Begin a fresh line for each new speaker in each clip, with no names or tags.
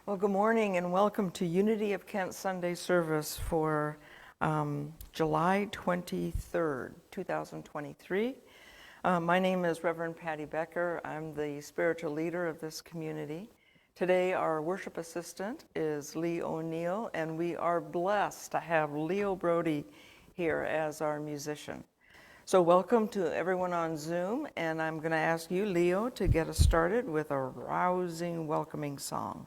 Well, good morning and welcome to Unity of Kent Sunday service for July 23rd, 2023. My name is Reverend Patty Becker. I'm the spiritual leader of this community. Today, our worship assistant is Lee O'Neill, and we are blessed to have Leo Brody here as our musician. So welcome to everyone on Zoom, and I'm going to ask you, Leo, to get us started with a rousing, welcoming song.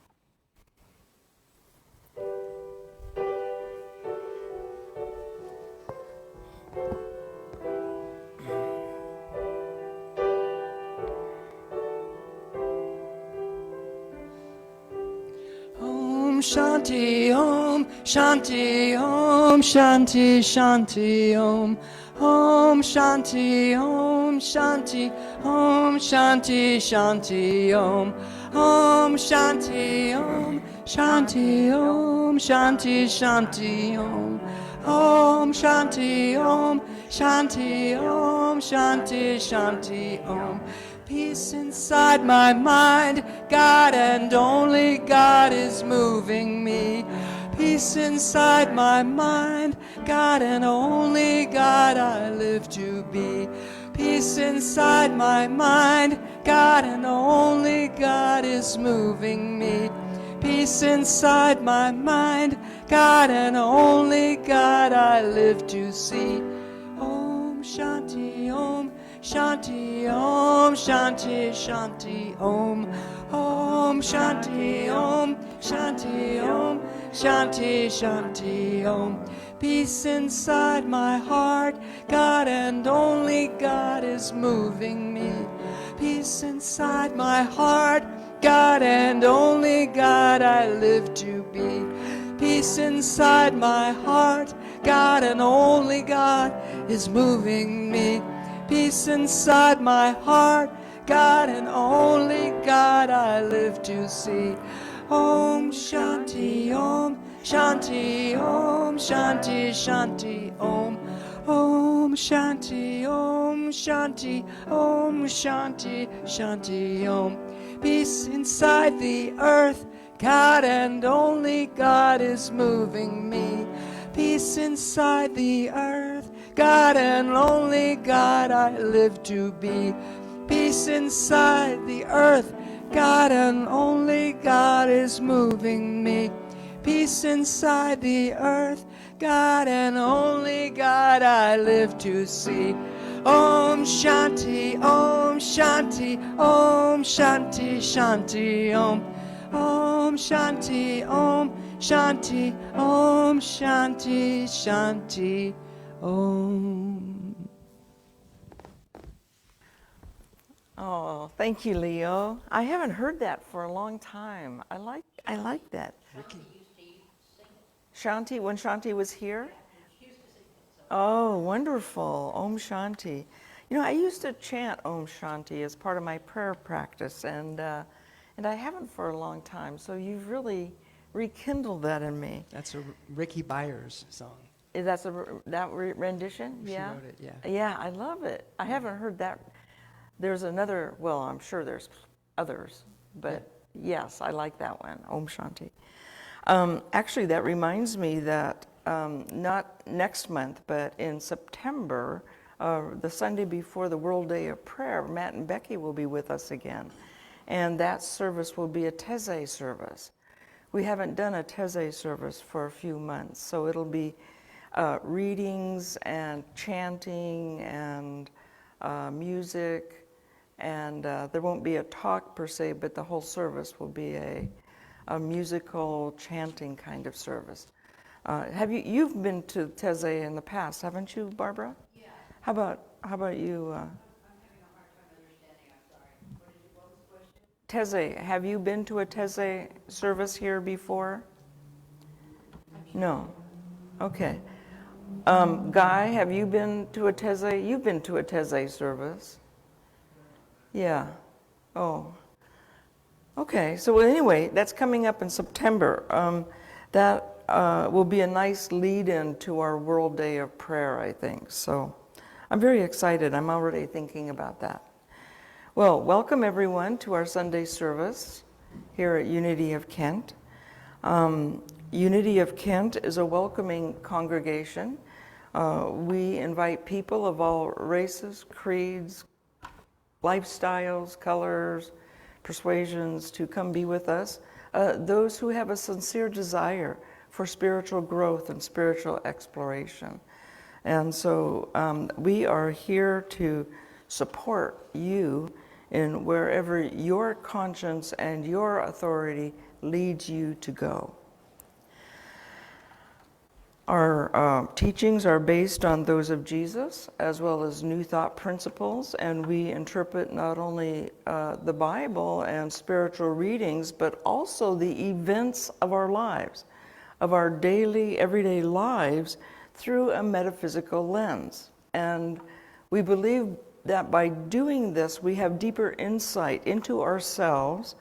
Shanti Om, Shanti Om, Shanti Shanti Om, Om Shanti Om, Shanti Om, Shanti Shanti Om, Om Shanti Om, Shanti Om, Shanti Shanti Om, Om Shanti Om, Shanti Om, Shanti Shanti Om. Peace inside my mind, God and only God is moving me. Peace inside my mind, God and only God I live to be. Peace inside my mind, God and only God is moving me. Peace inside my mind, God and only God I live to see. Om Shanti Om, Shanti Om, Shanti Shanti Om, Om Shanti Om, Shanti Om, Shanti Shanti Om. Peace inside my heart, God and only God is moving me. Peace inside my heart, God and only God I live to be. Peace inside my heart, God and only God is moving me. Peace inside my heart, God and only God I live to see. Om Shanti Om, Shanti Om, Shanti Shanti Om, Om Shanti Om, Shanti Om, Shanti Shanti Om. Peace inside the earth, God and only God is moving me. Peace inside the earth, God and only God I live to be. Peace inside the earth, God and only God is moving me. Peace inside the earth, God and only God I live to see. Om Shanti, Om Shanti, Om Shanti, Shanti Om. Om Shanti, Om Shanti, Om Shanti, Shanti Om.
Oh, thank you, Leo. I haven't heard that for a long time. I like that.
Ricky.
Shanti, when Shanti was here? Oh, wonderful. Om Shanti. You know, I used to chant Om Shanti as part of my prayer practice, and I haven't for a long time. So you've really rekindled that in me.
That's a Ricky Byers song.
That's that rendition?
She
Yeah.
wrote it, yeah.
Yeah, I love it. I haven't heard that. There's another, well, I'm sure there's others, but yes, I like that one, Om Shanti. Actually, that reminds me that not next month, but in September, the Sunday before the World Day of Prayer, Matt and Becky will be with us again. And that service will be a Taizé service. We haven't done a Taizé service for a few months, so it'll be readings and chanting and music, and there won't be a talk per se, but the whole service will be a musical chanting kind of service. You've been to Taizé in the past, haven't you, Barbara?
Yeah.
How about you?
I'm having a hard time understanding, I'm sorry. What was the question?
Taizé, have you been to a Taizé service here before? No. Okay. Guy, have you been to a Taizé? You've been to a Taizé service. Yeah. Oh. Okay. So anyway, that's coming up in September. That will be a nice lead-in to our World Day of Prayer, I think. So I'm very excited. I'm already thinking about that. Well, welcome everyone to our Sunday service here at Unity of Kent. Unity of Kent is a welcoming congregation. We invite people of all races, creeds, lifestyles, colors, persuasions to come be with us. Those who have a sincere desire for spiritual growth and spiritual exploration. And so we are here to support you in wherever your conscience and your authority leads you to go. Our teachings are based on those of Jesus as well as New Thought principles, and we interpret not only the Bible and spiritual readings, but also the events of our lives, of our daily, everyday lives through a metaphysical lens. And we believe that by doing this, we have deeper insight into ourselves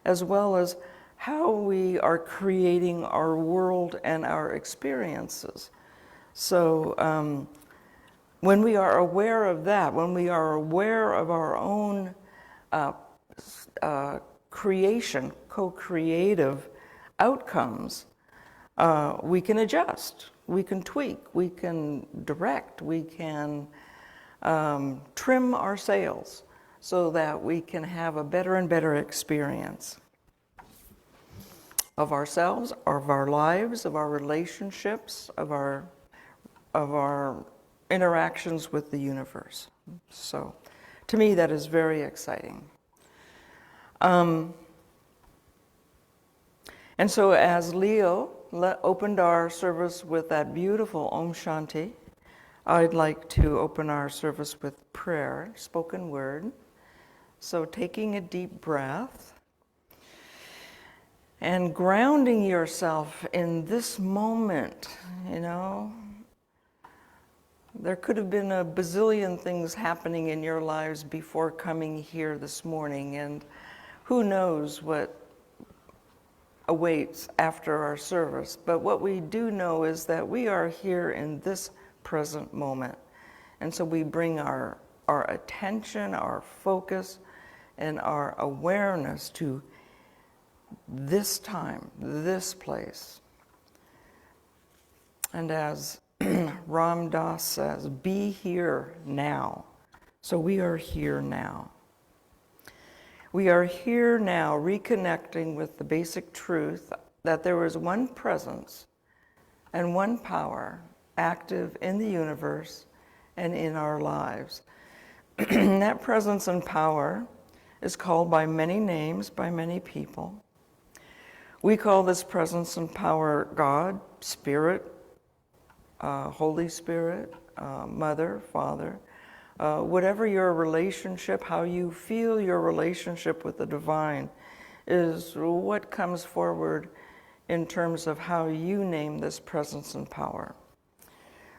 as well as how we are creating our world and our experiences. So when we are aware of that, when we are aware of our own creation, co-creative outcomes, we can adjust, we can tweak, we can direct, we can trim our sails so that we can have a better and better experience of ourselves, of our lives, of our relationships, of our interactions with the universe. So to me, that is very exciting. And so as Leo opened our service with that beautiful Om Shanti, I'd like to open our service with prayer, spoken word. So taking a deep breath and grounding yourself in this moment, you know. There could have been a bazillion things happening in your lives before coming here this morning, and who knows what awaits after our service. But what we do know is that we are here in this present moment. And so we bring our attention, our focus, and our awareness to this time, this place. And as Ram Dass says, be here now. So we are here now. We are here now reconnecting with the basic truth that there is one presence and one power active in the universe and in our lives. That presence and power is called by many names by many people. We call this presence and power God, Spirit, Holy Spirit, Mother, Father, whatever your relationship, how you feel your relationship with the divine is what comes forward in terms of how you name this presence and power.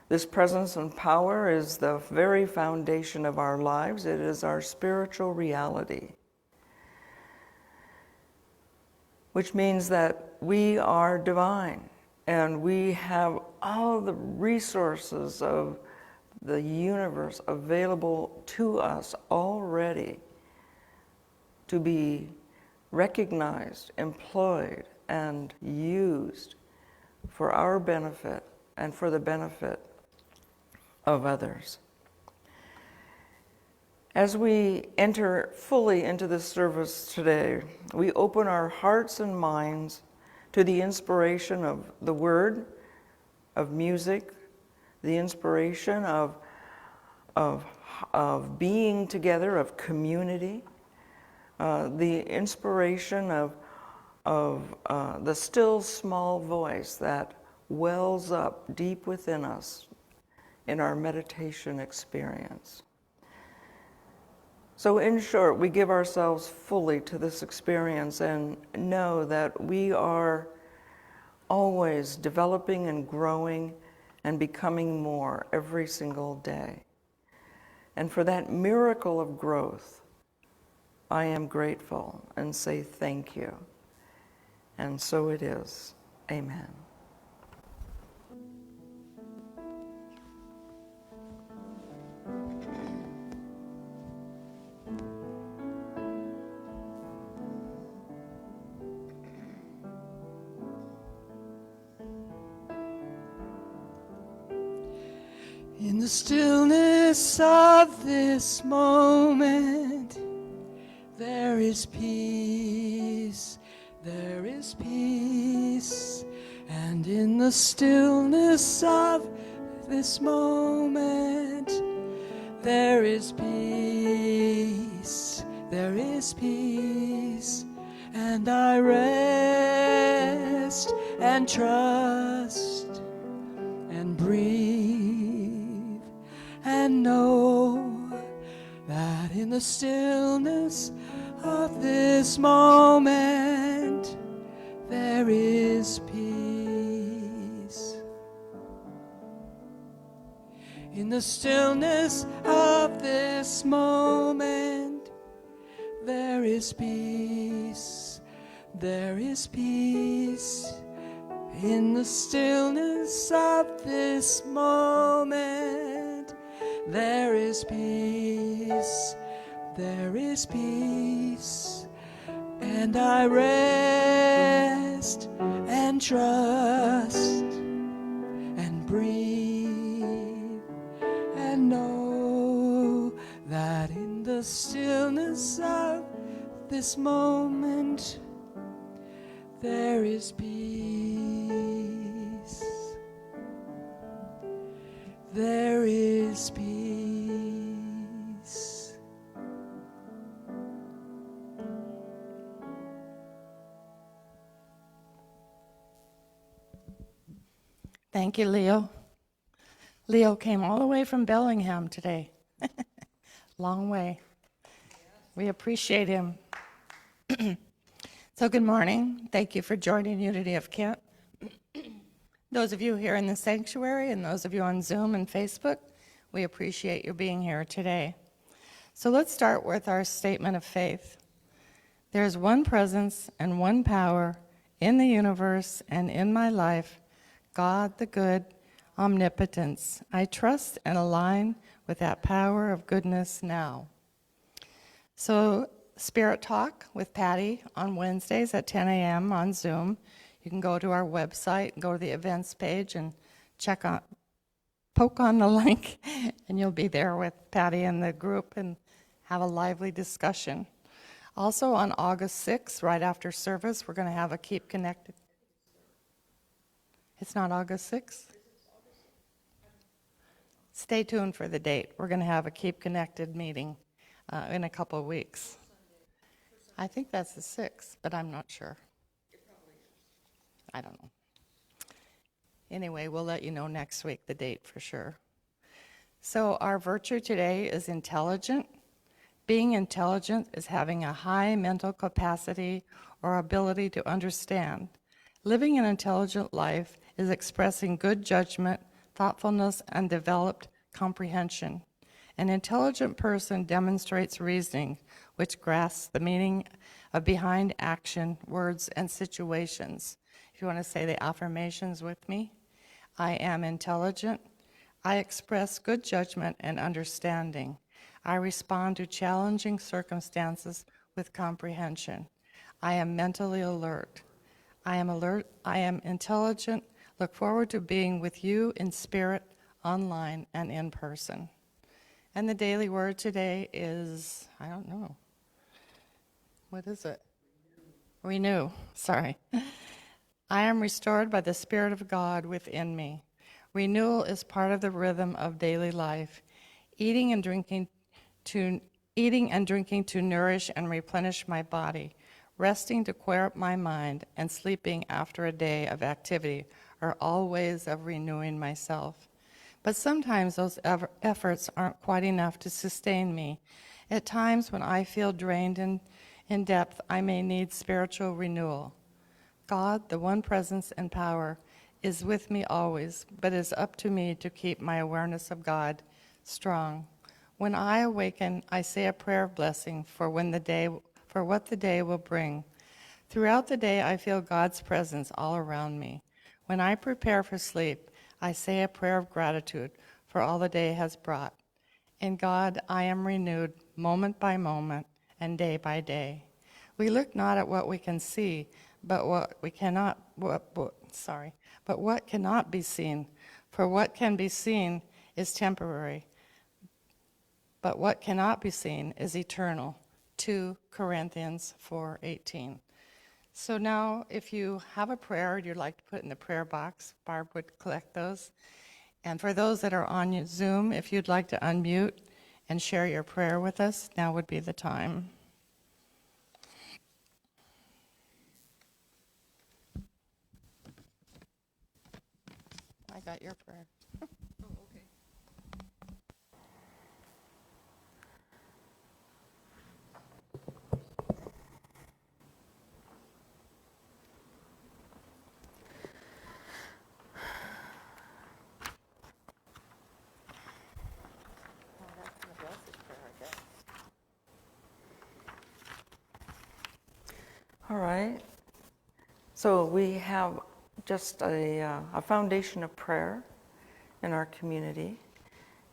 This presence and power is the very foundation of our lives. It is our spiritual reality, which means that we are divine and we have all the resources of the universe available to us already to be recognized, employed, and used for our benefit and for the benefit of others. As we enter fully into this service today, we open our hearts and minds to the inspiration of the word, of music, the inspiration of being together, of community, the inspiration of the still small voice that wells up deep within us in our meditation experience. So in short, we give ourselves fully to this experience and know that we are always developing and growing and becoming more every single day. And for that miracle of growth, I am grateful and say thank you. And so it is. Amen.
In the stillness of this moment, there is peace, there is peace. And in the stillness of this moment, there is peace, there is peace. And I rest and trust and breathe and know that in the stillness of this moment there is peace. In the stillness of this moment there is peace, there is peace. In the stillness of this moment, there is peace, there is peace. And I rest and trust and breathe and know that in the stillness of this moment, there is peace. There is peace.
Thank you, Leo. Leo came all the way from Bellingham today. Long way. We appreciate him. So good morning. Thank you for joining Unity of Kent. Those of you here in the sanctuary and those of you on Zoom and Facebook, we appreciate you being here today. So let's start with our statement of faith. There is one presence and one power in the universe and in my life, God the good, omnipotence. I trust and align with that power of goodness now. So Spirit Talk with Patty on Wednesdays at 10 a.m. on Zoom. You can go to our website, go to the events page and poke on the link, and you'll be there with Patty and the group and have a lively discussion. Also on August 6th, right after service, we're going to have a Keep Connected. It's not August 6th? Stay tuned for the date. We're going to have a Keep Connected meeting in a couple of weeks. I think that's the 6th, but I'm not sure. I don't know. Anyway, we'll let you know next week the date for sure. So our virtue today is intelligent. Being intelligent is having a high mental capacity or ability to understand. Living an intelligent life is expressing good judgment, thoughtfulness, and developed comprehension. An intelligent person demonstrates reasoning, which grasps the meaning of behind action, words, and situations. If you want to say the affirmations with me, I am intelligent. I express good judgment and understanding. I respond to challenging circumstances with comprehension. I am mentally alert. I am alert. I am intelligent. Look forward to being with you in spirit, online, and in person. And the daily word today is, I don't know. What is it? Renew. Sorry. I am restored by the Spirit of God within me. Renewal is part of the rhythm of daily life. Eating and drinking to nourish and replenish my body, resting to clear up my mind, and sleeping after a day of activity are all ways of renewing myself. But sometimes those efforts aren't quite enough to sustain me. At times when I feel drained in depth, I may need spiritual renewal. God, the one presence and power, is with me always, but it's up to me to keep my awareness of God strong. When I awaken, I say a prayer of blessing for what the day will bring. Throughout the day, I feel God's presence all around me. When I prepare for sleep, I say a prayer of gratitude for all the day has brought. In God, I am renewed moment by moment and day by day. We look not at what we can see, but what cannot be seen. For what can be seen is temporary, but what cannot be seen is eternal. 2 Corinthians 4:18. So now, if you have a prayer you'd like to put in the prayer box, Barb would collect those. And for those that are on Zoom, if you'd like to unmute and share your prayer with us, now would be the time. I got your prayer.
All right. So we have just a foundation of prayer in our community,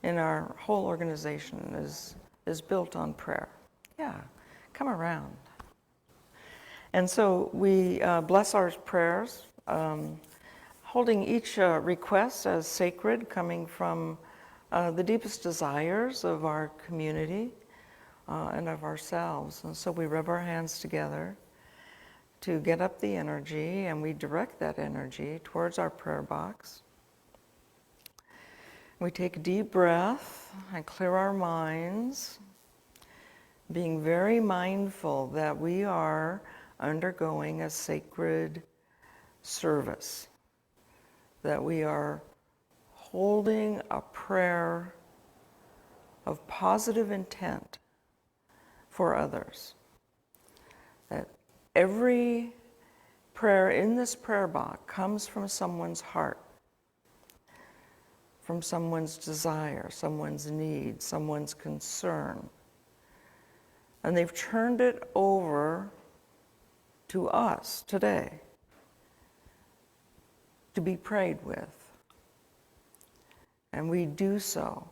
and our whole organization is built on prayer. Yeah, come around. And so we bless our prayers, holding each request as sacred, coming from the deepest desires of our community and of ourselves. And so we rub our hands together to get up the energy, and we direct that energy towards our prayer box. We take a deep breath and clear our minds, being very mindful that we are undergoing a sacred service, that we are holding a prayer of positive intent for others, that every prayer in this prayer box comes from someone's heart, from someone's desire, someone's need, someone's concern. And they've turned it over to us today to be prayed with. And we do so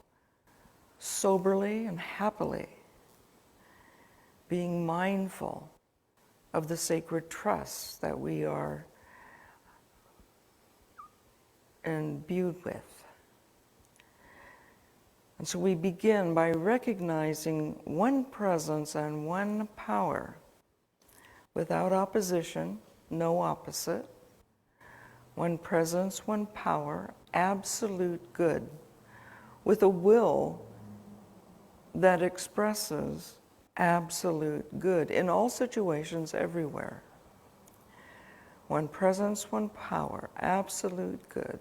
soberly and happily, being mindful of the sacred trust that we are imbued with. And so we begin by recognizing one presence and one power, without opposition, no opposite. One presence, one power, absolute good, with a will that expresses absolute good in all situations, everywhere. One presence, one power, absolute good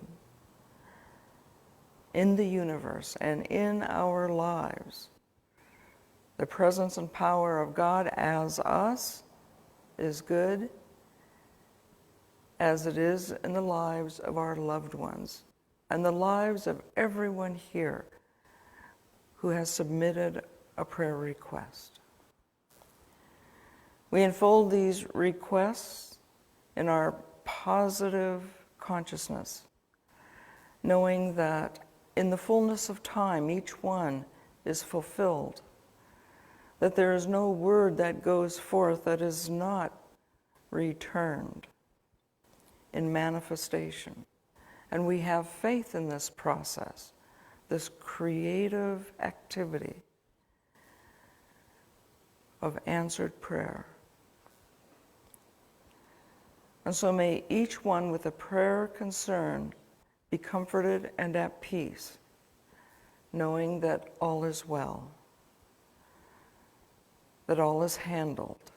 in the universe and in our lives. The presence and power of God as us is good, as it is in the lives of our loved ones and the lives of everyone here who has submitted a prayer request. We unfold these requests in our positive consciousness, knowing that in the fullness of time, each one is fulfilled, that there is no word that goes forth that is not returned in manifestation. And we have faith in this process, this creative activity of answered prayer. And so may each one with a prayer concern be comforted and at peace, knowing that all is well, that all is handled,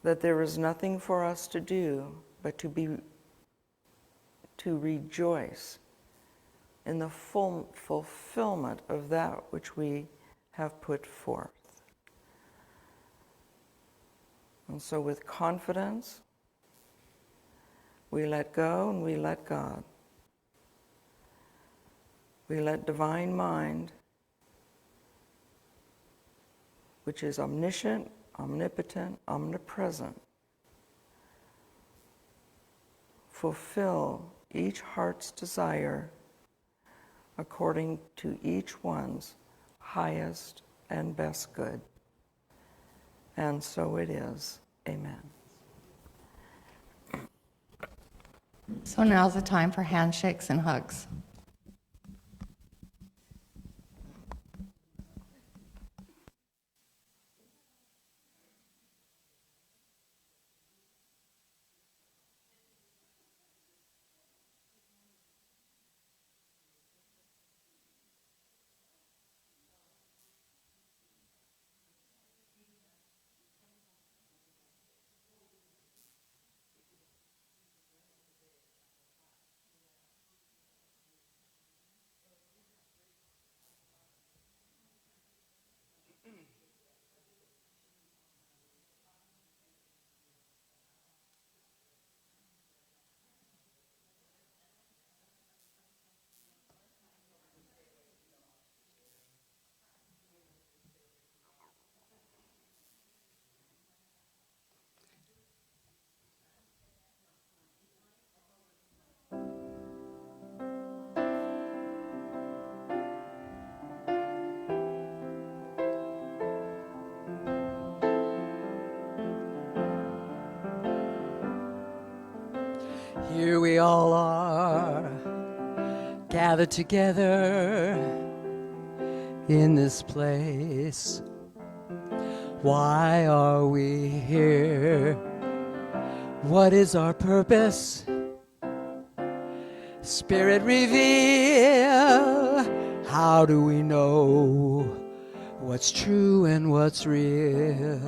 that there is nothing for us to do but to rejoice in the full fulfillment of that which we have put forth. And so with confidence, we let go and we let God. We let divine mind, which is omniscient, omnipotent, omnipresent, fulfill each heart's desire according to each one's highest and best good. And so it is. Amen.
So now's the time for handshakes and hugs.
Here we all are, gathered together in this place. Why are we here? What is our purpose? Spirit, reveal. How do we know what's true and what's real?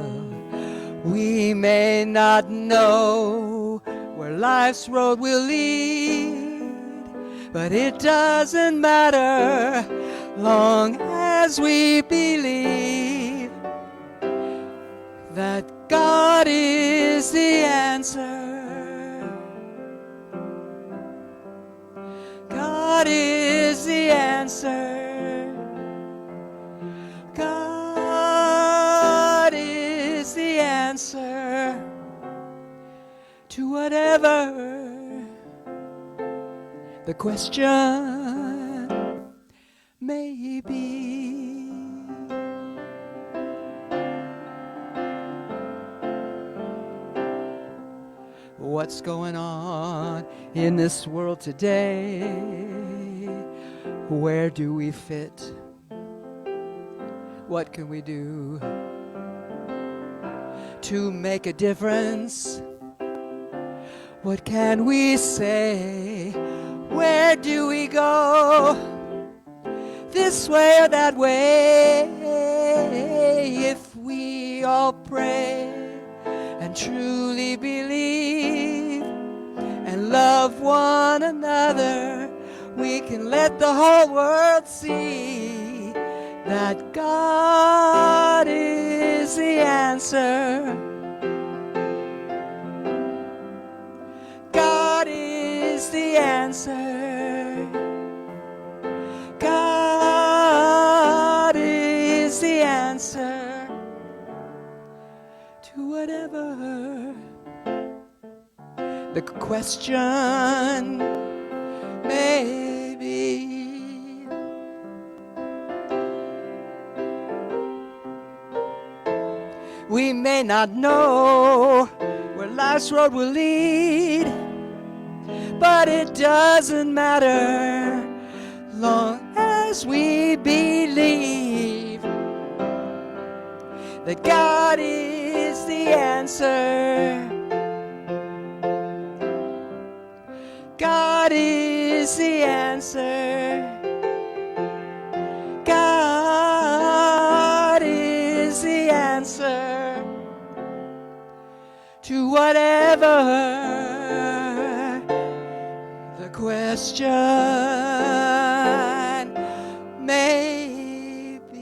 We may not know where life's road will lead, but it doesn't matter long as we believe that God is the answer. God is the answer. God is the answer to whatever the question may be. What's going on in this world today? Where do we fit? What can we do to make a difference? What can we say? Where do we go? This way or that way? If we all pray and truly believe and love one another, we can let the whole world see that God is the answer. God is the answer. God is the answer to whatever the question may be. We may not know where life's road will lead, but it doesn't matter long as we believe that God is the answer. God is the answer. God is the answer to whatever the question may be.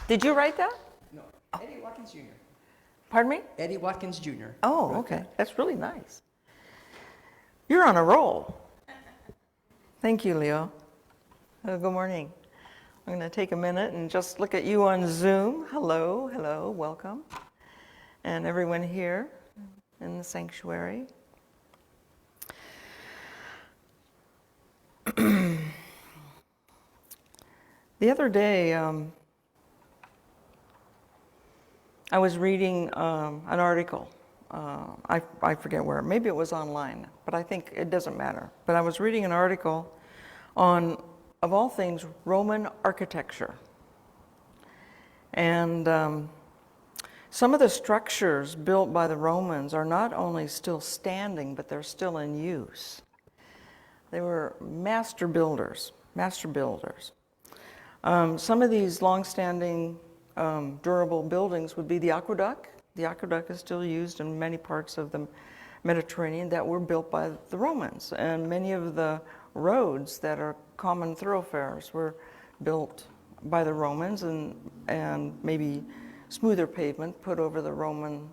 Did you write that?
No, Eddie Watkins Jr.
Pardon me?
Eddie Watkins Jr.
Oh, okay. That's really nice. You're on a roll. Thank you, Leo. Good morning. I'm going to take a minute and just look at you on Zoom. Hello, hello, welcome. And everyone here in the sanctuary. The other day, I was reading an article. I forget where. Maybe it was online, but I think it doesn't matter. But I was reading an article on, of all things, Roman architecture. And some of the structures built by the Romans are not only still standing, but they're still in use. They were master builders, master builders. Some of these long-standing, durable buildings would be the aqueduct. The aqueduct is still used in many parts of the Mediterranean that were built by the Romans. And many of the roads that are common thoroughfares were built by the Romans, and maybe smoother pavement put over the Roman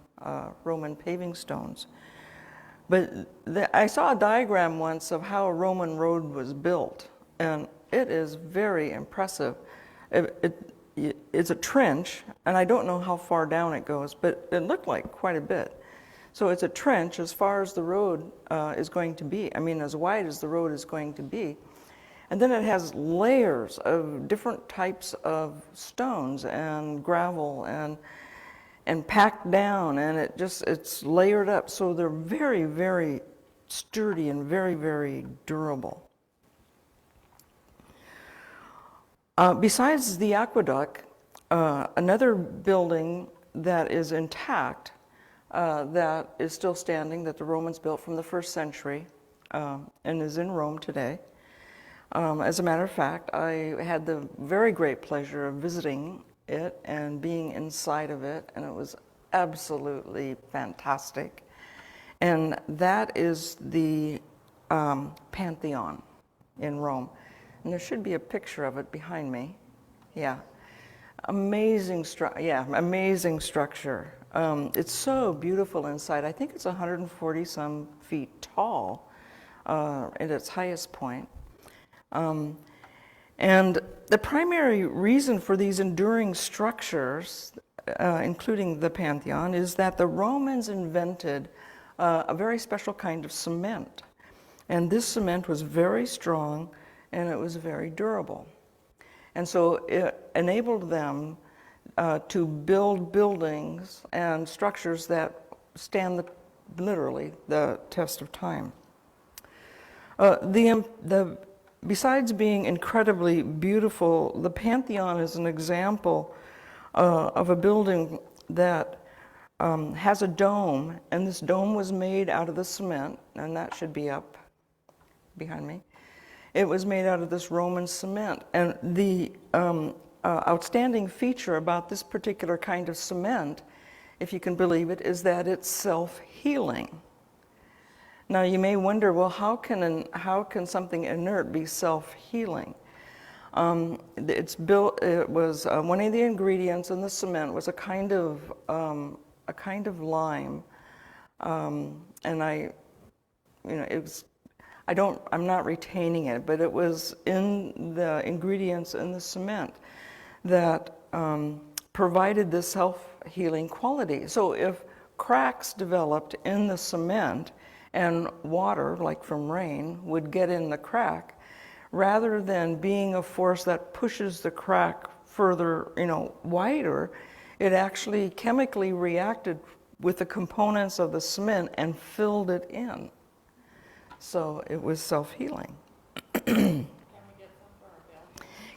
paving stones. But I saw a diagram once of how a Roman road was built, and it is very impressive. It's a trench, and I don't know how far down it goes, but it looked like quite a bit. So it's a trench as far as the road is going to be. I mean, as wide as the road is going to be. And then it has layers of different types of stones and gravel and packed down, and it's layered up. So they're very, very sturdy and very, very durable. Besides the aqueduct, another building that is intact, that is still standing, that the Romans built from the 1st century, and is in Rome today. As a matter of fact, I had the very great pleasure of visiting it and being inside of it, and it was absolutely fantastic. And that is the Pantheon in Rome. And there should be a picture of it behind me. Yeah. Amazing structure. It's so beautiful inside. I think it's 140 some feet tall at its highest point. And the primary reason for these enduring structures, including the Pantheon, is that the Romans invented a very special kind of cement. And this cement was very strong and it was very durable. And so it enabled them to build buildings and structures that stand literally the test of time. Besides being incredibly beautiful, the Pantheon is an example of a building that has a dome, and this dome was made out of the cement, and that should be up behind me. It was made out of this Roman cement, and the outstanding feature about this particular kind of cement, if you can believe it, is that it's self-healing. Now you may wonder, well, how can something inert be self-healing? It's built. It was one of the ingredients in the cement was a kind of lime, and I'm not retaining it, but it was in the ingredients in the cement that provided this self-healing quality. So if cracks developed in the cement and water, like from rain, would get in the crack, rather than being a force that pushes the crack further, wider, it actually chemically reacted with the components of the cement and filled it in. So it was self-healing.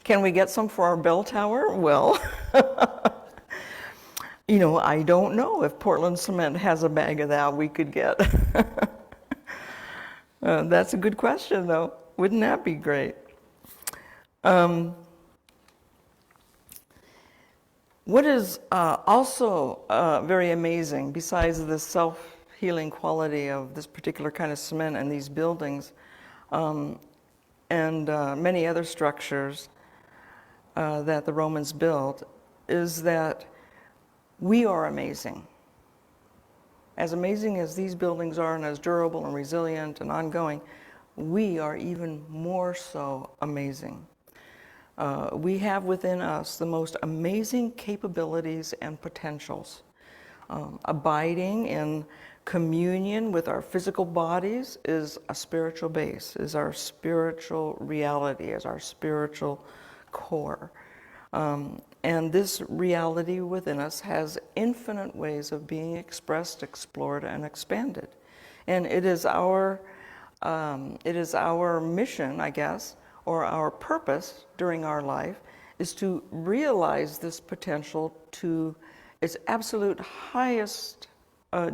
Can we get some for our bell tower? Well, I don't know if Portland Cement has a bag of that we could get. That's a good question, though. Wouldn't that be great? What is also very amazing, besides the self-healing quality of this particular kind of cement and these buildings, and many other structures that the Romans built, is that we are amazing. As amazing as these buildings are and as durable and resilient and ongoing, we are even more so amazing. We have within us the most amazing capabilities and potentials. Abiding in communion with our physical bodies is a spiritual base, is our spiritual reality, is our spiritual core. And this reality within us has infinite ways of being expressed, explored, and expanded. And it is our mission, I guess, or our purpose during our life, is to realize this potential to its absolute highest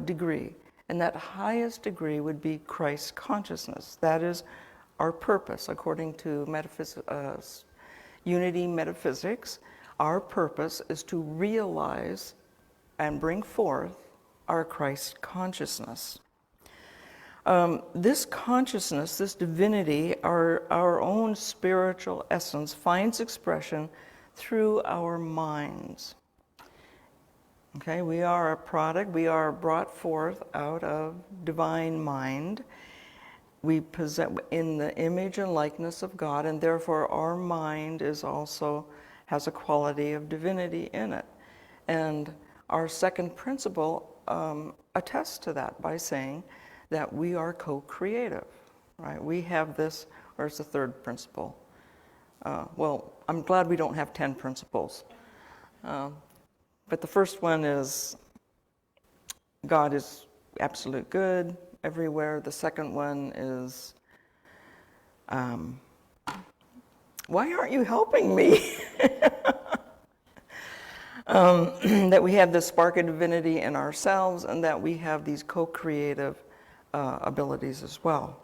degree. And that highest degree would be Christ consciousness. That is our purpose, according to Unity Metaphysics. Our purpose is to realize and bring forth our Christ consciousness. This consciousness, this divinity, our own spiritual essence, finds expression through our minds. Okay, we are a product, we are brought forth out of divine mind. We possess in the image and likeness of God, and therefore our mind is also has a quality of divinity in it. And our second principle attests to that by saying that we are co-creative, right? We have this, or it's the third principle. Well, I'm glad we don't have 10 principles. But the first one is God is absolute good everywhere. The second one is, why aren't you helping me? That we have this spark of divinity in ourselves, and that we have these co-creative abilities as well.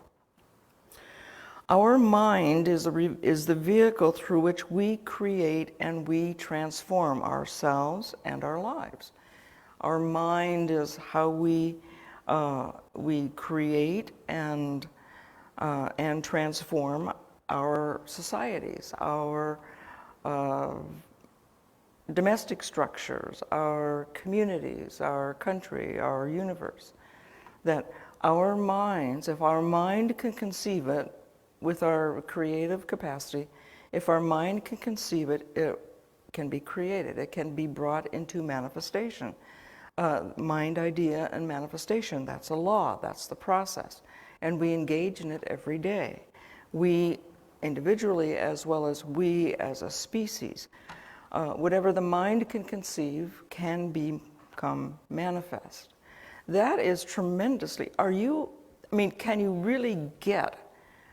Our mind is the vehicle through which we create and we transform ourselves and our lives. Our mind is how we create and transform our societies, our domestic structures, our communities, our country, our universe. That our minds, if our mind can conceive it with our creative capacity, if our mind can conceive it, it can be created. It can be brought into manifestation. Mind, idea, and manifestation, that's a law, that's the process. And we engage in it every day. We individually, as well as we as a species. Whatever the mind can conceive can become manifest. That is tremendously, can you really get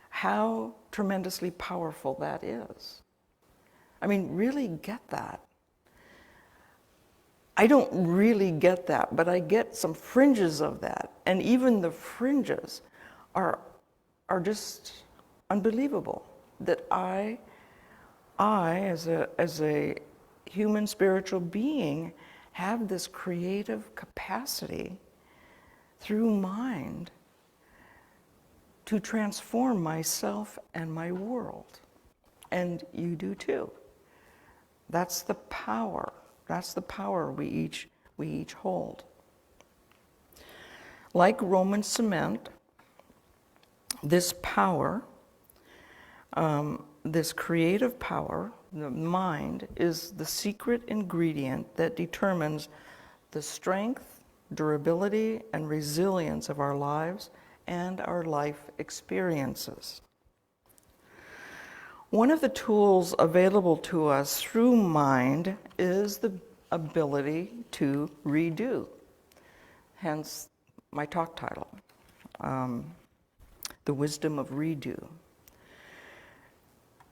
how tremendously powerful that is? Really get that. I don't really get that, but I get some fringes of that. And even the fringes are just unbelievable. That I as a human spiritual being have this creative capacity through mind to transform myself and my world. And you do too. That's the power. That's the power we each hold. Like Roman cement, this power, this creative power, the mind, is the secret ingredient that determines the strength, durability, and resilience of our lives and our life experiences. One of the tools available to us through mind is the ability to redo, hence my talk title, The Wisdom of Redo.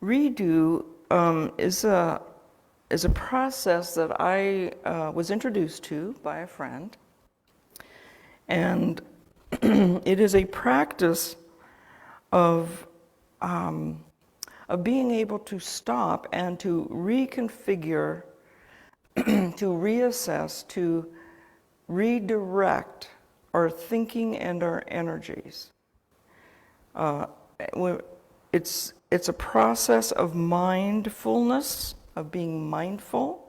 Redo is a process that I was introduced to by a friend, and it is a practice of being able to stop and to reconfigure, to reassess, to redirect our thinking and our energies. It's a process of mindfulness, of being mindful,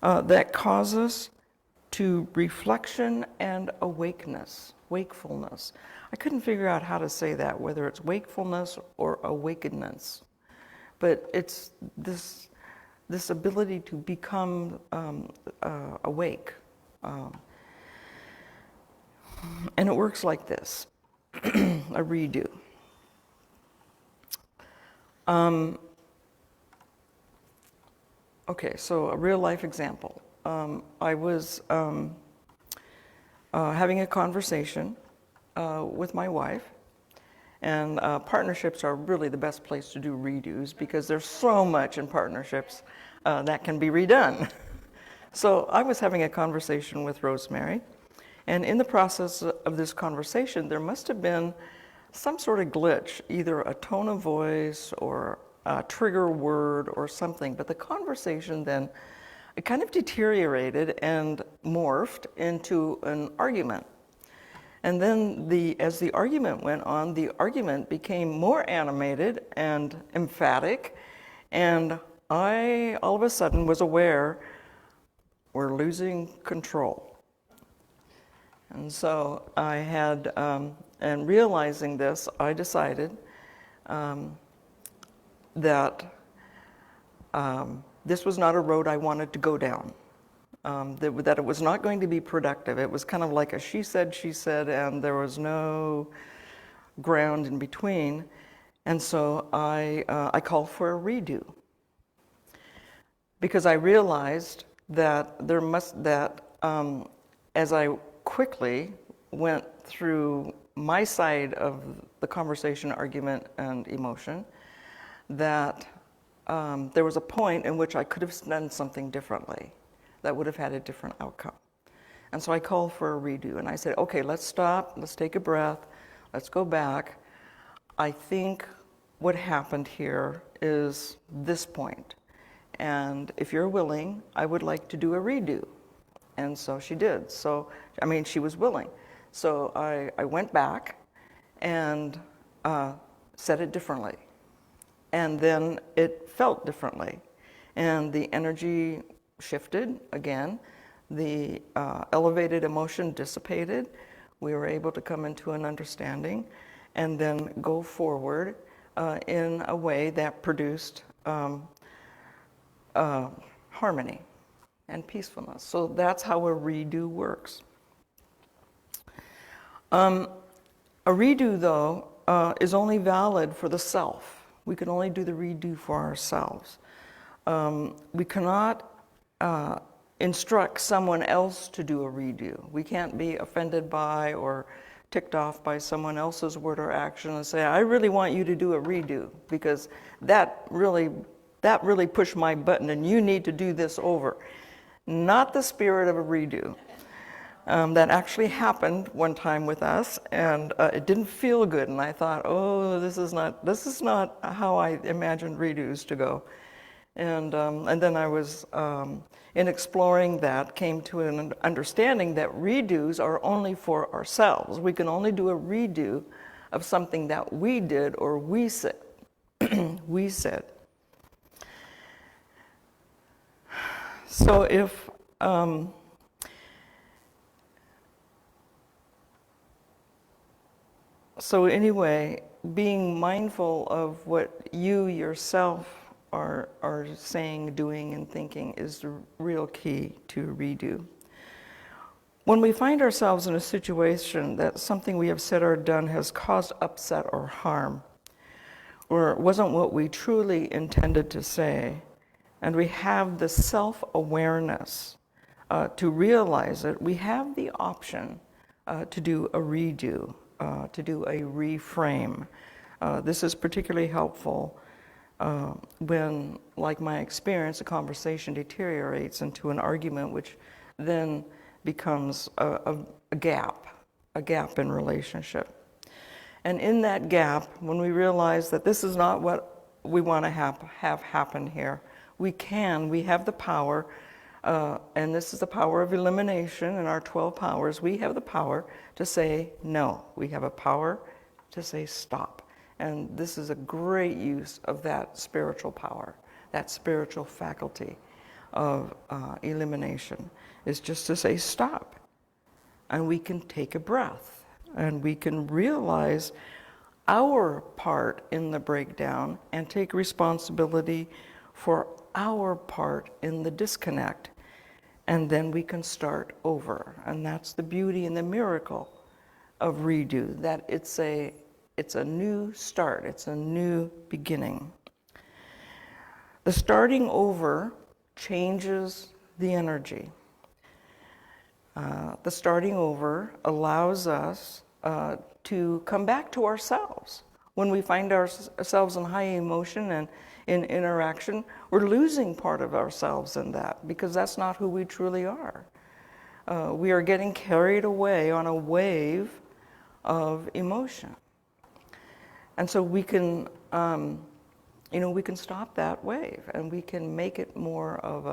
that causes to reflection and wakefulness. I couldn't figure out how to say that, whether it's wakefulness or awakeness. But it's this ability to become awake. And it works like this, a redo. Okay, so a real life example. I was having a conversation with my wife, and partnerships are really the best place to do redos because there's so much in partnerships that can be redone. So I was having a conversation with Rosemary, and in the process of this conversation, there must have been some sort of glitch, either a tone of voice or a trigger word or something. But the conversation then, it kind of deteriorated and morphed into an argument. And then as the argument went on, the argument became more animated and emphatic, and I all of a sudden was aware we're losing control. And so I had, and realizing this, I decided that this was not a road I wanted to go down. That it was not going to be productive. It was kind of like a she said, and there was no ground in between. And so I called for a redo, because I realized that as I quickly went through my side of the conversation, argument, and emotion, that there was a point in which I could have done something differently that would have had a different outcome. And so I called for a redo, and I said, okay, let's stop, let's take a breath, let's go back. I think what happened here is this point, and if you're willing, I would like to do a redo. And so she did. So, I mean, she was willing. So I went back and said it differently. And then it felt differently. And the energy shifted again. The elevated emotion dissipated. We were able to come into an understanding and then go forward in a way that produced harmony and peacefulness. So that's how a redo works. A redo, though, is only valid for the self. We can only do the redo for ourselves. We cannot instruct someone else to do a redo. We can't be offended by or ticked off by someone else's word or action and say, I really want you to do a redo because that really pushed my button and you need to do this over. Not the spirit of a redo. That actually happened one time with us, and it didn't feel good. And I thought, oh, this is not how I imagined redos to go. And then I was, in exploring that, came to an understanding that redos are only for ourselves. We can only do a redo of something that we did or we said. We said. So if so anyway, being mindful of what you yourself are saying, doing, and thinking is the real key to redo. When we find ourselves in a situation that something we have said or done has caused upset or harm, or wasn't what we truly intended to say, and we have the self-awareness to realize it, we have the option to do a redo, to do a reframe. This is particularly helpful when, like my experience, a conversation deteriorates into an argument, which then becomes a gap in relationship. And in that gap, when we realize that this is not what we want to have happen here, we have the power, and this is the power of elimination in our 12 powers. We have the power to say no. We have a power to say stop. And this is a great use of that spiritual power, that spiritual faculty of elimination, is just to say stop. And we can take a breath, and we can realize our part in the breakdown and take responsibility for our part in the disconnect. And then we can start over. And that's the beauty and the miracle of redo, that it's a new start, it's a new beginning. The starting over changes the energy. The starting over allows us to come back to ourselves. When we find ourselves in high emotion and in interaction, we're losing part of ourselves in that because that's not who we truly are. We are getting carried away on a wave of emotion. And so we can, we can stop that wave and we can make it more of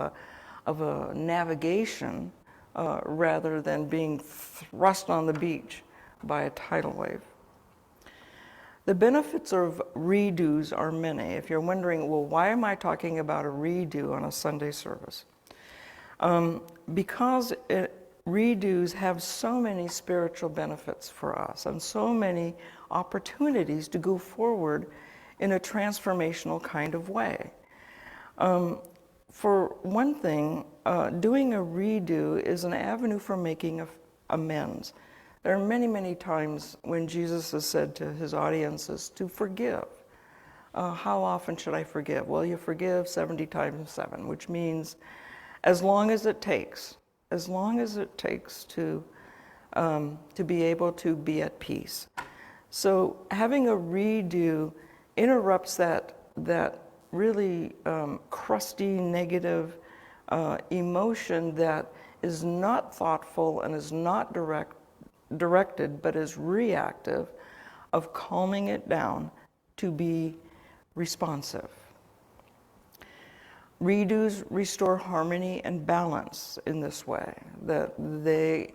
a navigation rather than being thrust on the beach by a tidal wave. The benefits of redos are many. If you're wondering, well, why am I talking about a redo on a Sunday service? Because redos have so many spiritual benefits for us and so many opportunities to go forward in a transformational kind of way. For one thing, doing a redo is an avenue for making amends. There are many, many times when Jesus has said to his audiences to forgive. How often should I forgive? Well, you forgive 70 times 7, which means as long as it takes to be able to be at peace. So having a redo interrupts that really crusty, negative emotion that is not thoughtful and is not directed, but is reactive, of calming it down to be responsive. Redos restore harmony and balance in this way, that they,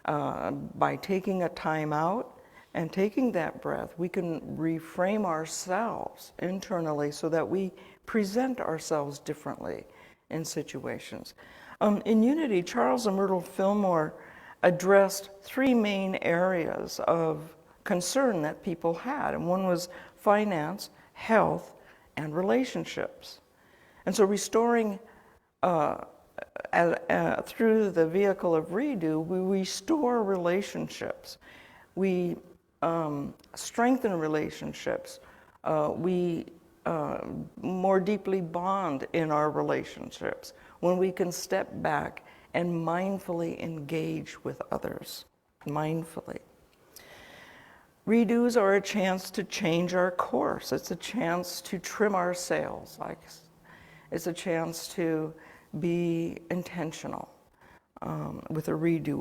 by taking a time out and taking that breath, we can reframe ourselves internally so that we present ourselves differently in situations. In Unity, Charles and Myrtle Fillmore addressed 3 main areas of concern that people had, and one was finance, health, and relationships. And so restoring through the vehicle of redo, we restore relationships. We strengthen relationships. We more deeply bond in our relationships when we can step back and mindfully engage with others, mindfully. Redos are a chance to change our course. It's a chance to trim our sails. It's a chance to be intentional with a redo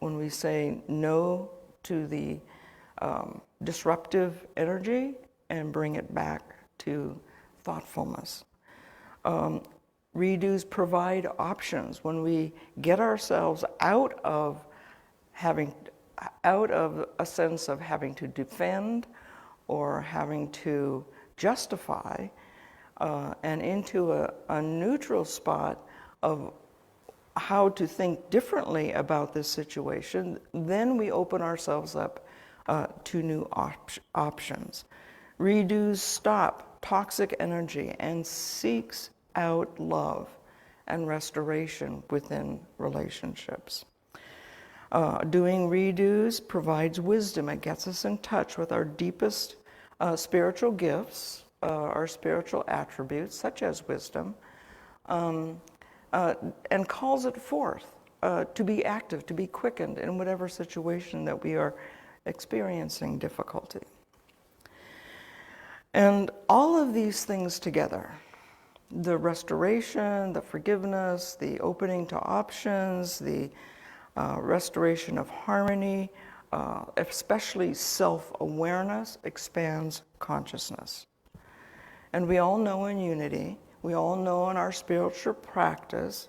when we say no to the disruptive energy and bring it back to thoughtfulness. Redos provide options when we get ourselves out of a sense of having to defend or having to justify and into a neutral spot of how to think differently about this situation. Then we open ourselves up to new options. Redos stop toxic energy and seeks out love and restoration within relationships. Doing redos provides wisdom. It gets us in touch with our deepest spiritual gifts, our spiritual attributes, such as wisdom, and calls it forth to be active, to be quickened in whatever situation that we are experiencing difficulty. And all of these things together, the restoration, the forgiveness, the opening to options, the restoration of harmony, especially self-awareness, expands consciousness. And we all know in Unity, we all know in our spiritual practice,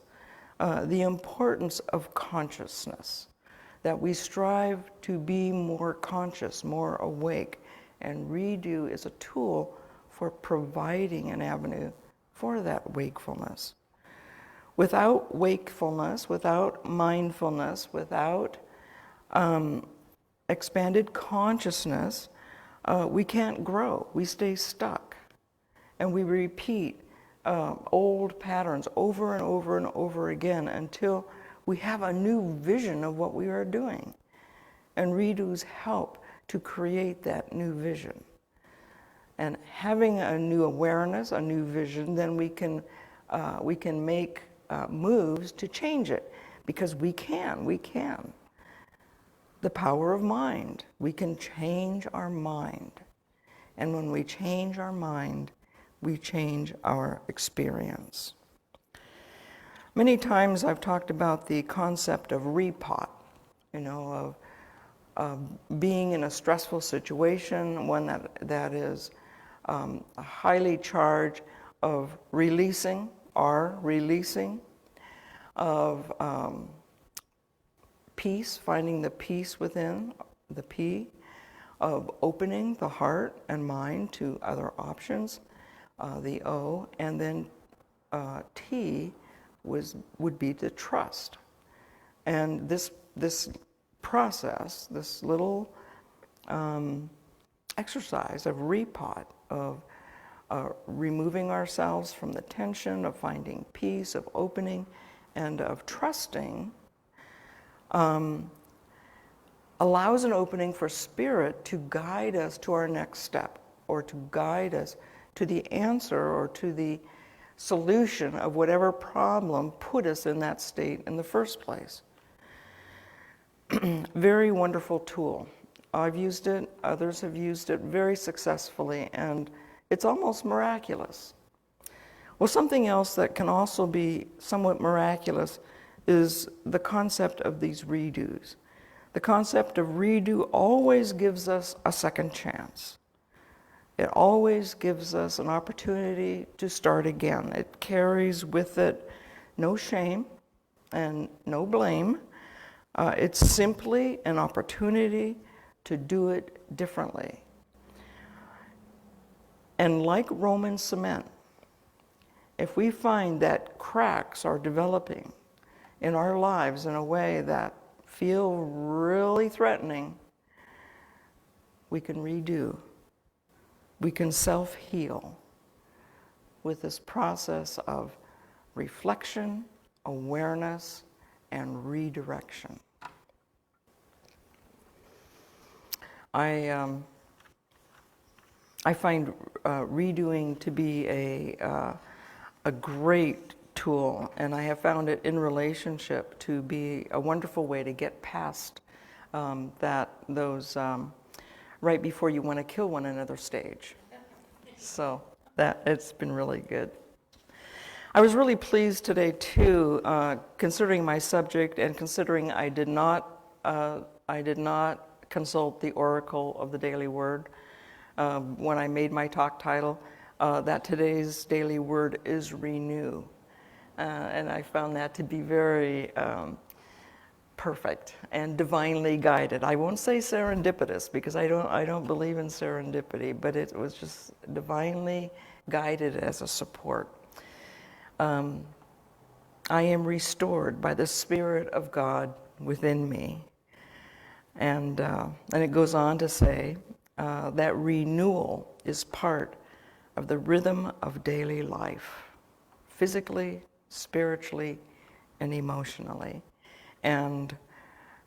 the importance of consciousness, that we strive to be more conscious, more awake, and redo is a tool for providing an avenue for that wakefulness. Without wakefulness, without mindfulness, without expanded consciousness, we can't grow. We stay stuck. And we repeat old patterns over and over and over again until we have a new vision of what we are doing. And redos help to create that new vision. And having a new awareness, a new vision, then we can we can make moves to change it, because we can. The power of mind. We can change our mind. And when we change our mind, we change our experience. Many times I've talked about the concept of repot, of being in a stressful situation, one that is highly charged, of releasing, of peace, finding the peace within, the P, of opening the heart and mind to other options, the O, and then T would be the trust. And this process, this little exercise of repot, of removing ourselves from the tension, of finding peace, of opening, and of trusting, allows an opening for Spirit to guide us to our next step, or to guide us to the answer or to the solution of whatever problem put us in that state in the first place. Very wonderful tool. I've used it, others have used it very successfully, and it's almost miraculous. Well, something else that can also be somewhat miraculous is the concept of these redos. The concept of redo always gives us a second chance. It always gives us an opportunity to start again. It carries with it no shame and no blame. It's simply an opportunity to do it differently. And like Roman cement, if we find that cracks are developing in our lives in a way that feel really threatening, we can redo. We can self-heal with this process of reflection, awareness, and redirection. I find redoing to be a great tool, and I have found it in relationship to be a wonderful way to get past those right before you want to kill one another stage. So that it's been really good. I was really pleased today too, considering my subject and considering I did not consult the Oracle of the Daily Word when I made my talk title, that today's daily word is renew. And I found that to be very perfect and divinely guided. I won't say serendipitous, because I don't believe in serendipity, but it was just divinely guided as a support. I am restored by the Spirit of God within me. And it goes on to say that renewal is part of the rhythm of daily life, physically, spiritually, and emotionally. And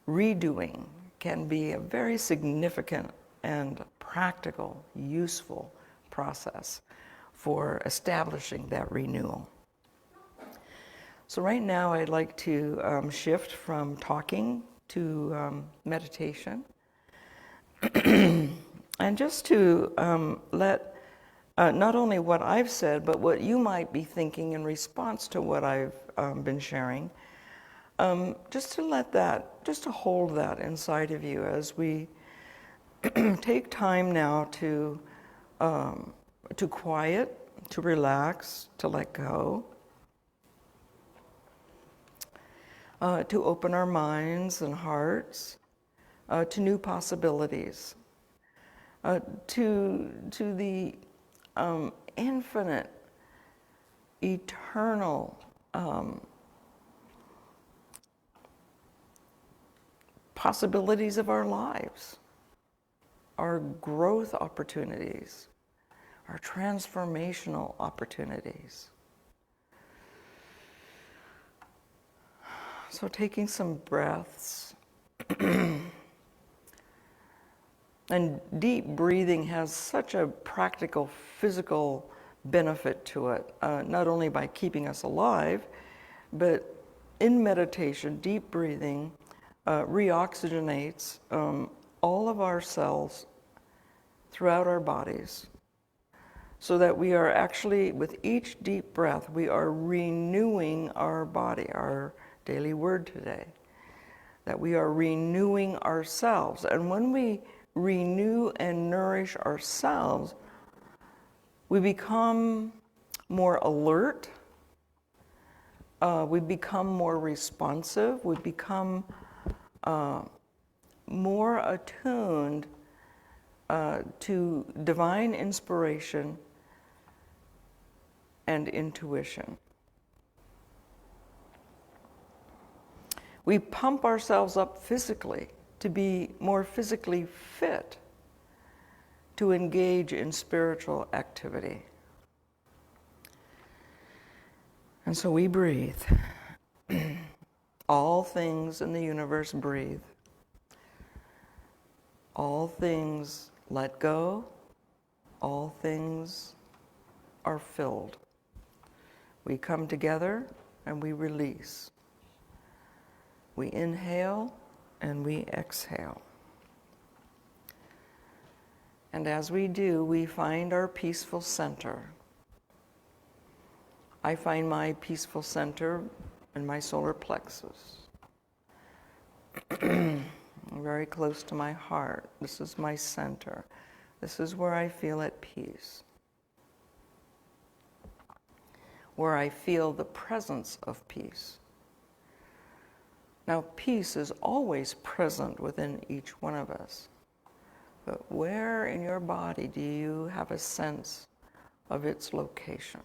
redoing can be a very significant and practical, useful process for establishing that renewal. So right now I'd like to shift from talking to meditation, and just to let not only what I've said, but what you might be thinking in response to what I've been sharing, just to hold that inside of you as we take time now to quiet, to relax, to let go, to open our minds and hearts to new possibilities, to the infinite, eternal possibilities of our lives, our growth opportunities, our transformational opportunities. So taking some breaths, and deep breathing has such a practical, physical benefit to it, not only by keeping us alive, but in meditation, deep breathing reoxygenates all of our cells throughout our bodies, so that we are actually, with each deep breath, we are renewing our body, our daily word today, that we are renewing ourselves. And when we renew and nourish ourselves, we become more alert, we become more responsive, we become more attuned to divine inspiration and intuition. We pump ourselves up physically to be more physically fit to engage in spiritual activity. And so we breathe. All things in the universe breathe. All things let go. All things are filled. We come together and we release. We inhale and we exhale. And as we do, we find our peaceful center. I find my peaceful center in my solar plexus. Very close to my heart. This is my center. This is where I feel at peace. Where I feel the presence of peace. Now, peace is always present within each one of us. But where in your body do you have a sense of its location?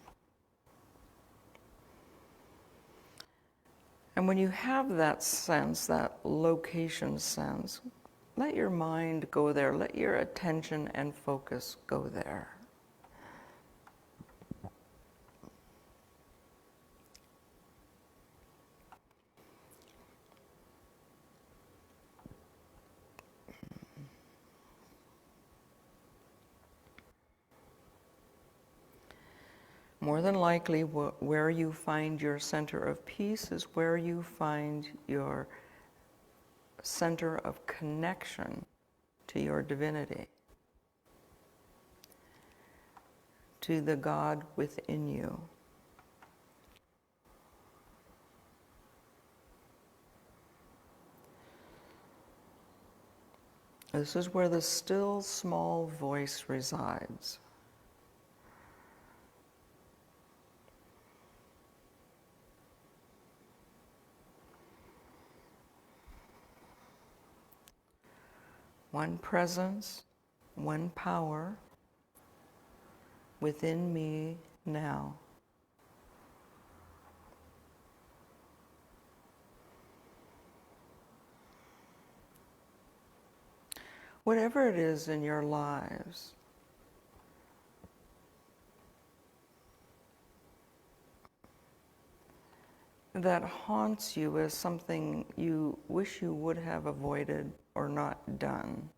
And when you have that sense, that location sense, let your mind go there. Let your attention and focus go there. More than likely, where you find your center of peace is where you find your center of connection to your divinity, to the God within you. This is where the still small voice resides. One presence, one power within me now. Whatever it is in your lives, that haunts you as something you wish you would have avoided or not done,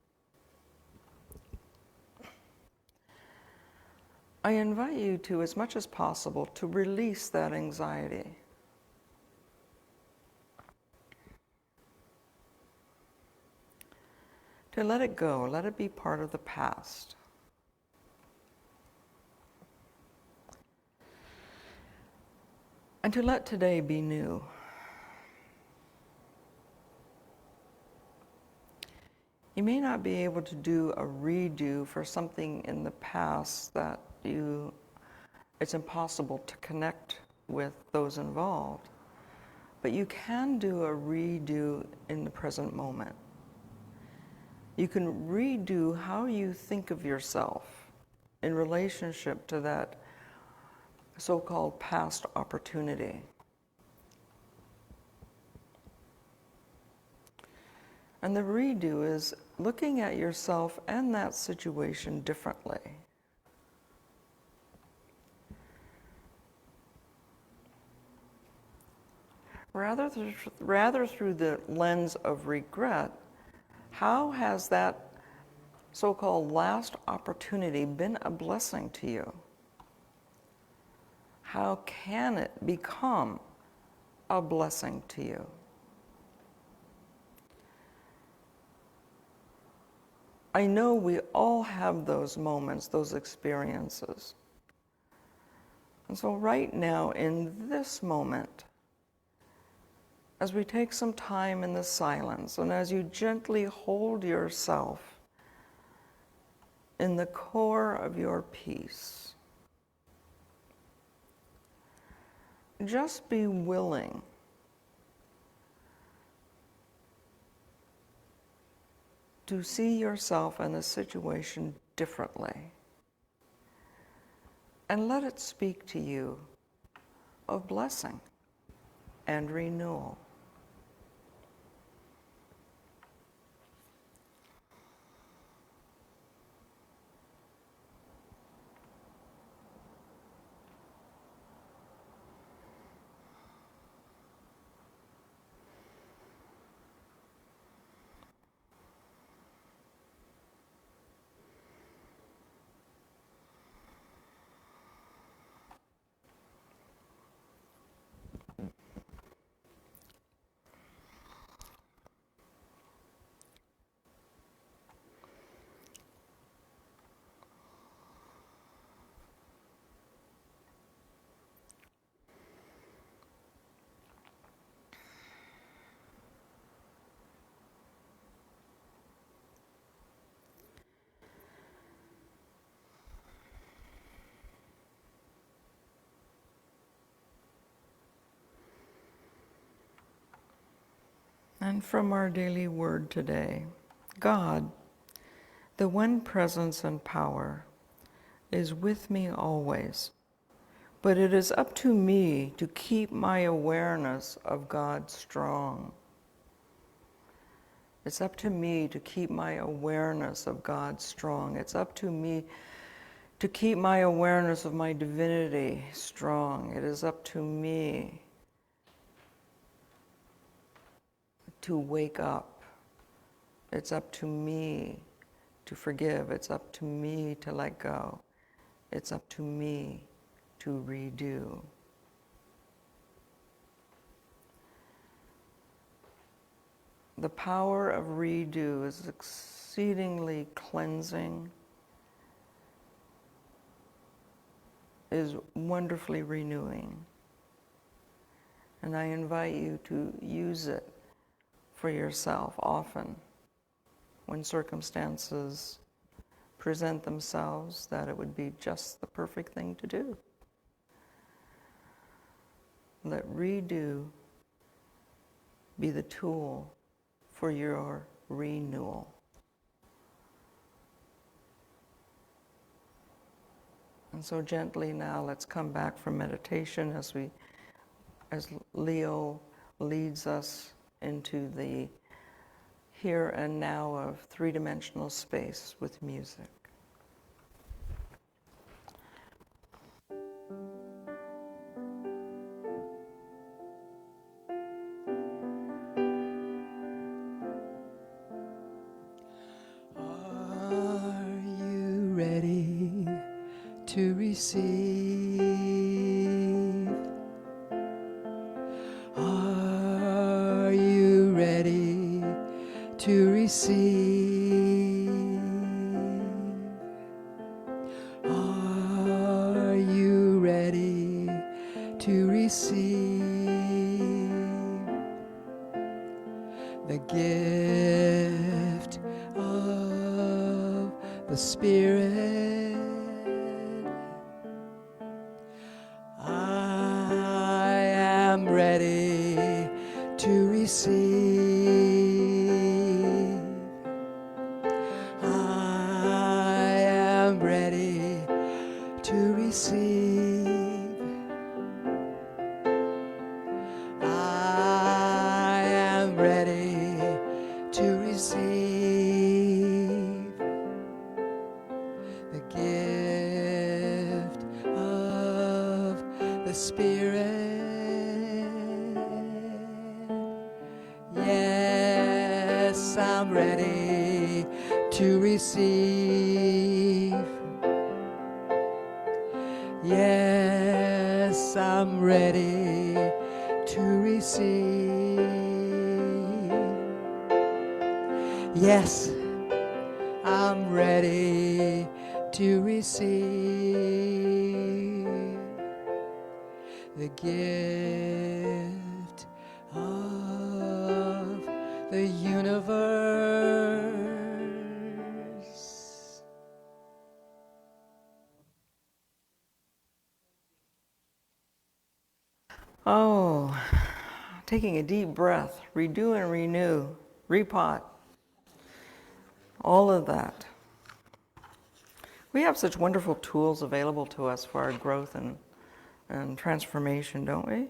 I invite you to, as much as possible, to release that anxiety. To let it go, let it be part of the past. And to let today be new. You may not be able to do a redo for something in the past that it's impossible to connect with those involved, but you can do a redo in the present moment. You can redo how you think of yourself in relationship to that so-called past opportunity. And the redo is looking at yourself and that situation differently. Rather through the lens of regret, how has that so-called last opportunity been a blessing to you? how can it become a blessing to you? I know we all have those moments, those experiences. And so right now, in this moment, as we take some time in the silence, and as you gently hold yourself in the core of your peace, just be willing to see yourself and the situation differently. And let it speak to you of blessing and renewal. And from our daily word today, God, the one presence and power, is with me always, but it is up to me to keep my awareness of God strong. It's up to me to keep my awareness of God strong. It's up to me to keep my awareness of my divinity strong. It is up to me to wake up. It's up to me to forgive. It's up to me to let go. It's up to me to redo. The power of redo is exceedingly cleansing, is wonderfully renewing. And I invite you to use it for yourself often when circumstances present themselves that it would be just the perfect thing to do. Let redo be the tool for your renewal. And so gently now, let's come back from meditation as Leo leads us into the here and now of three-dimensional space with music.
Are you ready to receive? Are you ready to receive? Are you ready to receive the gift of the Spirit? I am ready to receive. I am ready to receive. I am ready to receive the gift of the Spirit. Yes, I'm ready to receive. Yes, Yes, I'm ready to receive. Yes, I'm ready to receive the gift of the universe.
Oh, taking a deep breath, redo and renew, repot, all of that. We have such wonderful tools available to us for our growth and transformation, don't we?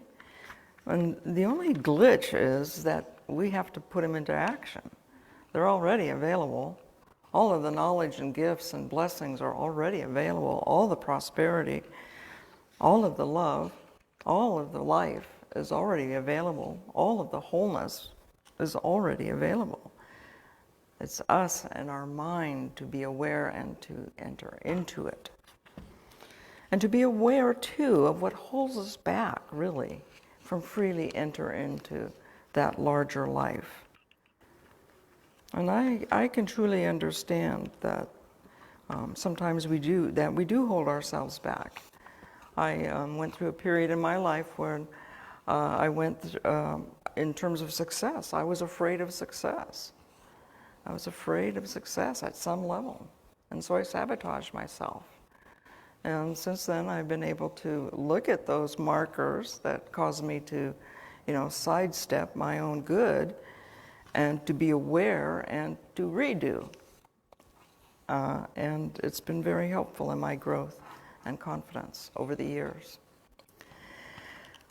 And the only glitch is that we have to put them into action. They're already available. All of the knowledge and gifts and blessings are already available. All the prosperity, all of the love, all of the life is already available. All of the wholeness is already available. It's us and our mind to be aware and to enter into it. And to be aware, too, of what holds us back, really, from freely enter into that larger life. And I can truly understand that sometimes we do hold ourselves back. I went through a period in my life where I went, in terms of success, I was afraid of success. I was afraid of success at some level, and so I sabotaged myself. And since then, I've been able to look at those markers that caused me to, sidestep my own good, and to be aware and to redo. And it's been very helpful in my growth and confidence over the years.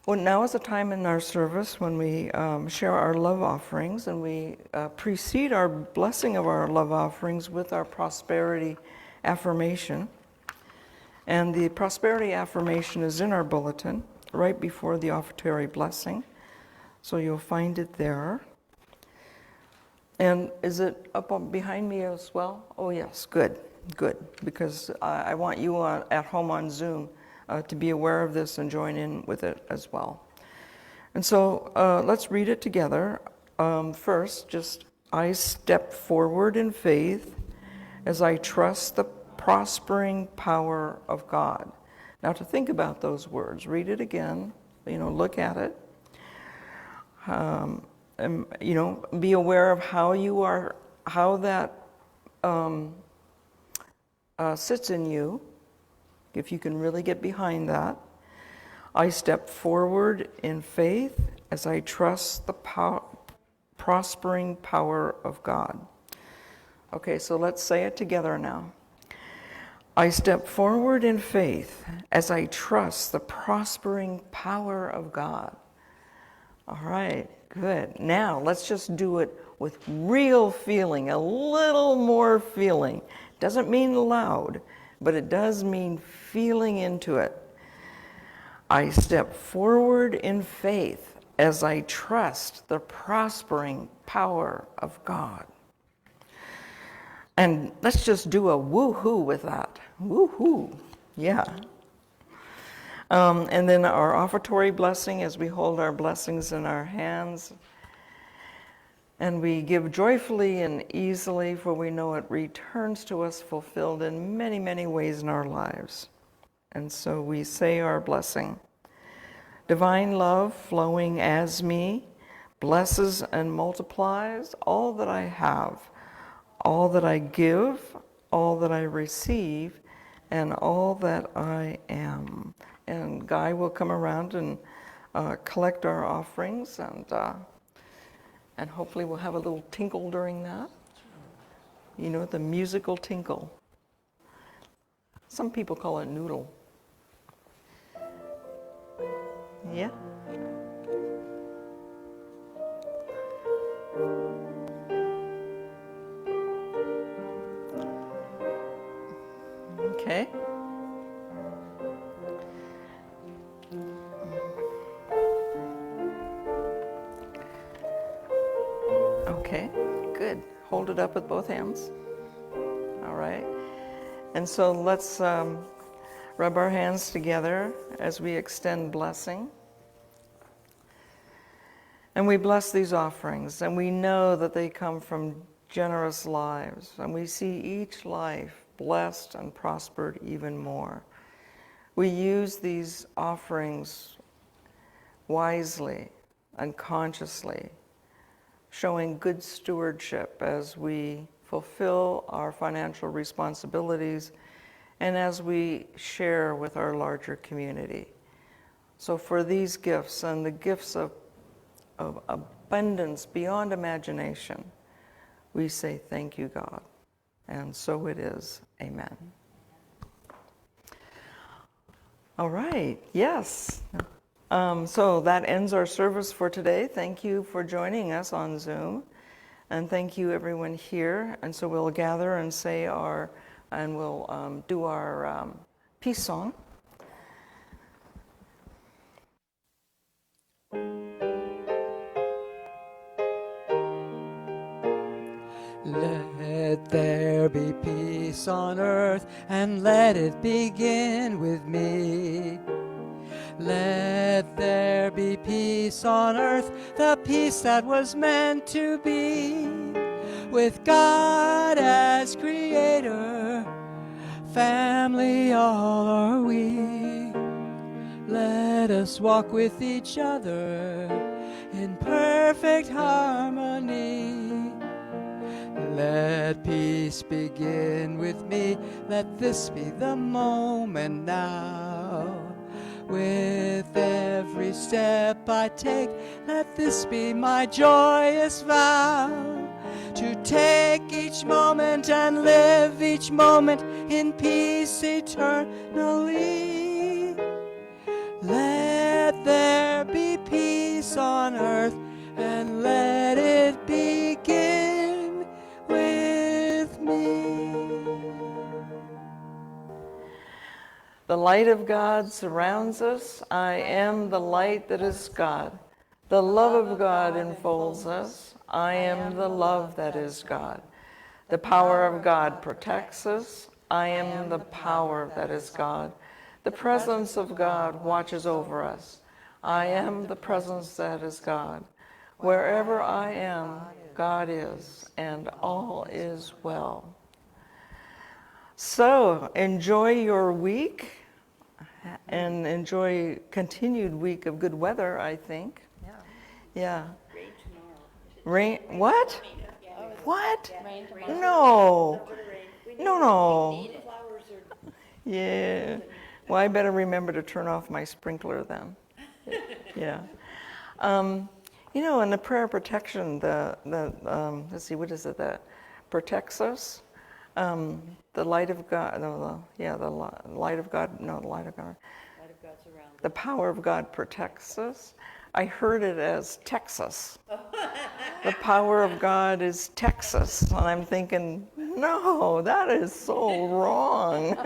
Well, now is a time in our service when we share our love offerings, and we precede our blessing of our love offerings with our prosperity affirmation. And the prosperity affirmation is in our bulletin right before the offertory blessing, so you'll find it there. And is it up behind me as well? Oh yes, good, because I want you at home on Zoom to be aware of this and join in with it as well. And so let's read it together. First, I step forward in faith as I trust the prospering power of God. Now to think about those words, read it again, look at it. And, be aware of how that sits in you, if you can really get behind that. I step forward in faith as I trust the prospering power of God. Okay, so let's say it together now. I step forward in faith as I trust the prospering power of God. All right, good. Now let's just do it with real feeling, a little more feeling. Doesn't mean loud, but it does mean feeling into it. I step forward in faith as I trust the prospering power of God. And let's just do a woo-hoo with that. Woo-hoo, yeah. And then our offertory blessing as we hold our blessings in our hands. And we give joyfully and easily, for we know it returns to us fulfilled in many, many ways in our lives. And so we say our blessing. Divine love flowing as me blesses and multiplies all that I have, all that I give, all that I receive, and all that I am. And Guy will come around and collect our offerings, and hopefully we'll have a little tinkle during that. The musical tinkle. Some people call it noodle. Yeah. Okay. Okay, good. Hold it up with both hands. All right. And so let's rub our hands together as we extend blessing. And we bless these offerings, and we know that they come from generous lives, and we see each life blessed and prospered even more. We use these offerings wisely and consciously, showing good stewardship as we fulfill our financial responsibilities and as we share with our larger community. So for these gifts and the gifts of abundance beyond imagination, we say thank you, God. And so it is. Amen. All right, yes. So that ends our service for today. Thank you for joining us on Zoom. And thank you everyone here. And so we'll gather and say we'll do our peace song.
Let there be peace on earth, and let it begin with me. Let there be peace on earth, the peace that was meant to be. With God as creator, family all are we. Let us walk with each other in perfect harmony. Let peace begin with me, let this be the moment now. With every step I take, let this be my joyous vow. To take each moment and live each moment in peace eternally. Let there be peace on earth, and let it begin with me.
The light of God surrounds us. I am the light that is God. The love of God enfolds us. I am the love that is God. The power of God protects us. I am the power that is God. The presence of God watches over us. I am the presence that is God. Wherever I am, God is, and all is well. So enjoy your week and enjoy continued week of good weather, I think. Yeah. Rain, what? What? No. No. Yeah. Well, I better remember to turn off my sprinkler then. Yeah. You know, in the prayer of protection, let's see, what is it that protects us? The light of God, the light of God, no, the light of God. The power of God protects us. I heard it as Texas. The power of God is Texas. And I'm thinking, no, that is so wrong.